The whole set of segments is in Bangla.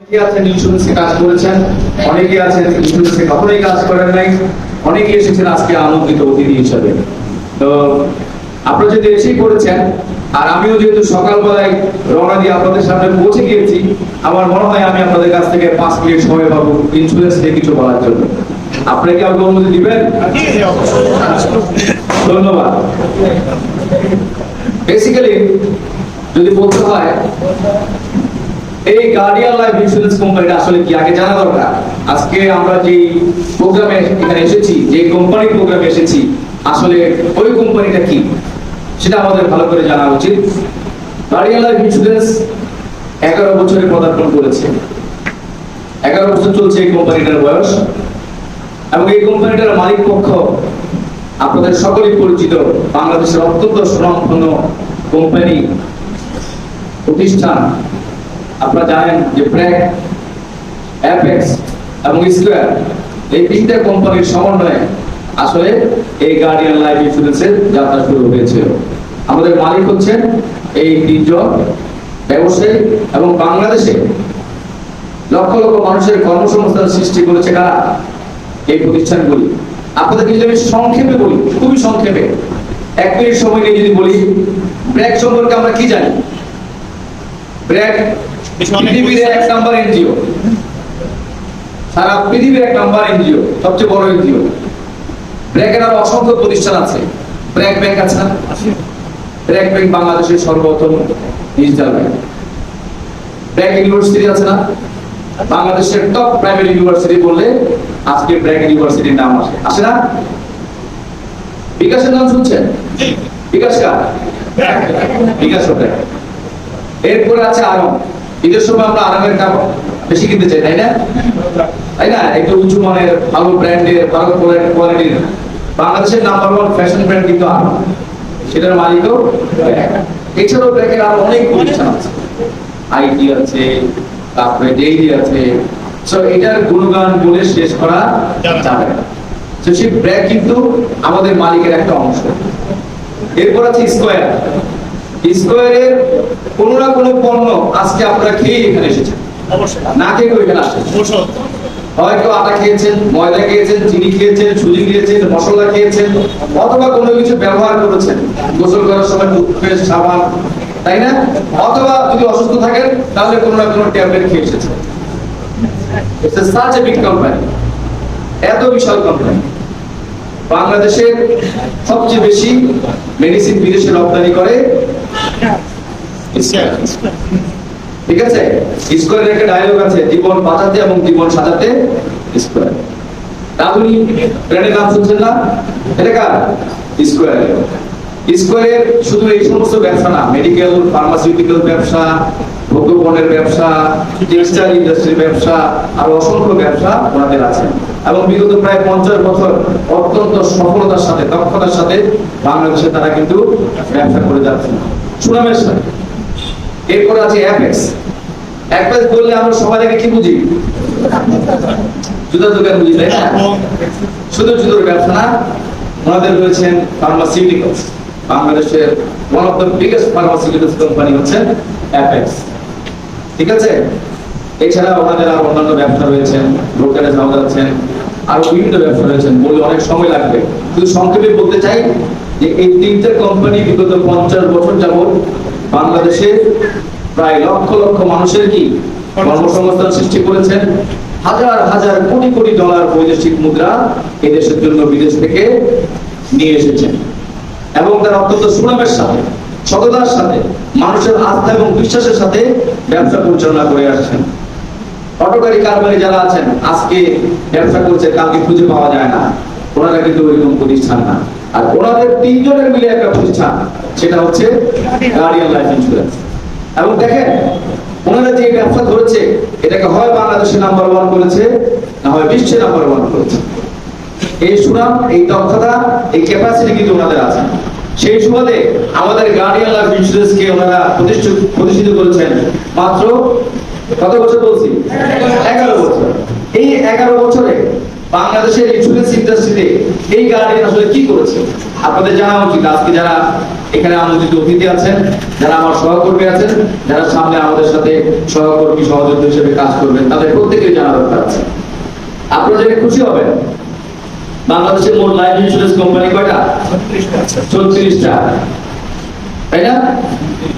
অনেকে আছেন ইন্স্যুরেন্সে কাজ করেছেন, অনেকে আছেন ইন্স্যুরেন্সে কখনোই কাজ করেন নাই, অনেকে এসেছেন আজকে আমন্ত্রিত অতিথি হিসাবে। তো আপনারা যদি এসেই করেছেন, আর আমিও যেহেতু সকালবেলায় রওনা দিয়ে আপনাদের সামনে পৌঁছে গিয়েছি, আমার মনে হয় আমি আপনাদের কাছ থেকে 5 মিনিট সময় পাবো ইন্স্যুরেন্স নিয়ে কিছু বলার জন্য। আপনারা কি আমাকে অনুমতি দিবেন? ধন্যবাদ। বেসিক্যালি যদি বলতে হয় এই গার্ডিয়ান লাইফ ইন্স্যুরেন্স কোম্পানিটা আসলে কি আগে জানা দরকার। আজকে আমরা যে প্রোগ্রামে এখানে এসেছি, যে কোম্পানির প্রোগ্রামে এসেছি, আসলে ওই কোম্পানিটা কি সেটা আমাদের ভালো করে জানা উচিত। গার্ডিয়ান লাইফ ইন্স্যুরেন্স 11 বছরে পদার্পণ করেছে। 11 বছর চলছে এই কোম্পানিটার বয়স, এবং এই কোম্পানিটার মালিক পক্ষ আপনাদের সকলেই পরিচিত, বাংলাদেশের অত্যন্ত সুনামধন্য কোম্পানি প্রতিষ্ঠান। আপনারা জানেন যে ব্র্যাক, অ্যাপেক্স এবং স্কয়ার, এই 3টা কোম্পানির সমন্বয়ে আসলে এই গার্ডিয়ান লাইফ ইন্স্যুরেন্সের যাত্রা শুরু হয়েছিল। আমাদের মালিক হচ্ছেন এই 3 জন ব্যবসায়ী, এবং বাংলাদেশে লক্ষ লক্ষ মানুষের কর্মসংস্থান সৃষ্টি করেছে কারা? এই প্রতিষ্ঠানগুলি। আপনাদেরকে যদি আমি সংক্ষেপে বলি, খুবই সংক্ষেপে 1 মিনিট সময় নিয়ে যদি বলি, ব্র্যাক সম্পর্কে আমরা কি জানি? ব্র্যাক পৃথিবীর 1 নাম্বার এনজিও, সারা পৃথিবীর 1 নাম্বার এনজিও, সবচেয়ে বড় এনজিও। ব্র্যাকের আরো অসংখ্য প্রতিষ্ঠান আছে। ব্র্যাক ব্যাংক আছে না? ব্র্যাক ব্যাংক বাংলাদেশের সর্বপ্রথম ডিজিটাল ব্যাংক। ব্র্যাক ইউনিভার্সিটি আছে না? বাংলাদেশের টপ প্রাইভেট ইউনিভার্সিটি বললে আজকে ব্র্যাক ইউনিভার্সিটির নাম আসে, আসে না? বিকাশের নাম শুনছেন? বিকাশ কার? বিকাশ ব্র্যাক। এরপরে আছে আরং। ঈদের সময় আমরা আরঙের কাপ বেশি কিনতে চাই, তাই না? তাই না? একটু উঁচু মানের, ভালো ব্র্যান্ডের, ভালো কোয়ালিটির বাংলাদেশের নাম্বার 1 ফ্যাশন ব্র্যান্ড কিন্তু আরং, সেটার মালিকও ব্র্যাক। এছাড়াও ব্র্যাকের আরো অনেক প্রতিষ্ঠান আছে, আইটি আছে, তারপরে ডেইলি আছে। সো এটার গুণগান বলে শেষ করা যাবে না। তো সেই ব্র্যাক কিন্তু আমাদের মালিকের একটা অংশ। এরপর আছে স্কয়ার। স্কয়ারের কোন না কোন পণ্য আজকে আপনারা খেয়ে এখানে এসেছেন, না খেয়ে এখানে আসছেন। হয়তো আটা খেয়েছেন, ময়দা খেয়েছেন, চিনি খেয়েছেন, সুজি খেয়েছেন, মশলা খেয়েছেন, অথবা কোনো কিছু ব্যবহার করেছেন গোসল করার সময়, টুথপেস্ট, সাবান, তাই না? অথবা যদি অসুস্থ থাকেন তাহলে কোনো না কোনো ট্যাবলেট খেয়ে এসেছেন। It's such a big company, এত বিশাল কোম্পানি। বাংলাদেশের সবচেয়ে বেশি মেডিসিন বিদেশে রপ্তানি করে ঠিক আছে। স্কয়ারের একটা ডায়লগ আছে, জীবন বাঁচাতে এবং জীবন সাজাতে স্কয়ার। রাধুনী ব্র্যান্ডের নাম শুনছেন না? এটা কার? স্কয়ারের। স্কয়ারের শুধু এই সমস্ত ব্যবসা না, মেডিকেল, ফার্মাসিউটিক্যাল ব্যবসা, ভোগ্যপণ্যের ব্যবসা, টেক্সটাইল ইন্ডাস্ট্রির ব্যবসা, আর অসংখ্য ব্যবসা ওনাদের আছে। এবং বিগত প্রায় 50 বছর অত্যন্ত সফলতার সাথে, দক্ষতার সাথে বাংলাদেশে তারা কিন্তু ব্যবসা করে যাচ্ছে সুনামের সাথে। এরপর আছে অ্যাপেক্স। অ্যাপেক্স বললে আমরা সবাই আগে কি বুঝি? জুতার দোকান বুঝি, তাই না? শুধু জুতোর ব্যবসা না, ওনাদের রয়েছেন ফার্মাসিউটিক্যালস। বাংলাদেশের one of the biggest pharmaceuticals company হচ্ছে অ্যাপেক্স, ঠিক আছে। এছাড়া ওনাদের আর অন্যান্য ব্যবসা রয়েছেন, ব্রোকারেজ হাউস আছেন, আর বিভিন্ন ব্যবসা রয়েছেন, বললে অনেক সময় লাগবে। শুধু সংক্ষেপে বলতে চাই যে এই 3টে কোম্পানি বিগত 50 বছর যাবত বাংলাদেশে প্রায় লক্ষ লক্ষ মানুষের কি কর্মসংস্থান সৃষ্টি করেছেন। হাজার হাজার কোটি কোটি ডলার বৈদেশিক মুদ্রা এই দেশের জন্য বিদেশ থেকে নিয়ে এসেছেন, এবং তারা অত্যন্ত সুনামের সাথে, সততার সাথে, মানুষের আস্থা এবং বিশ্বাসের সাথে ব্যবসা পরিচালনা করে আসছেন। অটোগাড়ি কারবারি যারা আছেন, আজকে ব্যবসা করছে, কালকে খুঁজে পাওয়া যায় না, ওনারা কিন্তু ওইরকম প্রতিষ্ঠান না। আর ওনাদের 3 জনের মিলে একটা প্রতিষ্ঠান, সেটা হচ্ছে গার্ডিয়ান লাইফ ইন্স্যুরেন্স। এবং দেখেন ওনারা যে ব্যবসা ধরেছে, এটাকে হয় বাংলাদেশে নাম্বার 1 করেছে, না হয় বিশ্বে নাম্বার 1 করেছে। এই সুনাম, এই দক্ষতা, এই ক্যাপাসিটি কিন্তু ওনাদের আছে। সেই সুবাদে আমাদের গার্ডিয়ান লাইফ ইন্স্যুরেন্সকে ওনারা প্রতিষ্ঠিত করেছেন মাত্র কত বছর বলছি? 11 বছর। এই 11 বছরে বাংলাদেশের ইন্স্যুরেন্স ইন্ডাস্ট্রিতে এই গার্ডিয়ান আসলে কি করেছে আপনাদের জানা উচিত। আজকে যারা এখানে আমন্ত্রিত অতিথি আছেন, যারা আমার সহকর্মী আছেন, যারা সামনে আমাদের সাথে সহকর্মী সহযোদ্ধা হিসেবে কাজ করবেন, তাদের প্রত্যেকেই জানা দরকার আছে। আপনারা জেনে খুশি হবেন বাংলাদেশের মোট লাইফ ইন্স্যুরেন্স কোম্পানি কয়টা? 36টা, তাই না?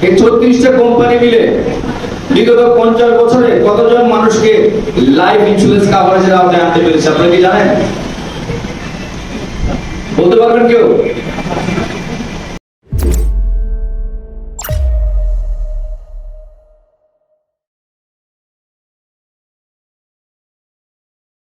এই 36টা কোম্পানি মিলে বিগত 50 বছরে কতজন মানুষকে লাইফ ইন্স্যুরেন্স কভারেজের আওতায় আনতে পেরেছে আপনারা কি জানেন? বলতে পারবেন কেউ?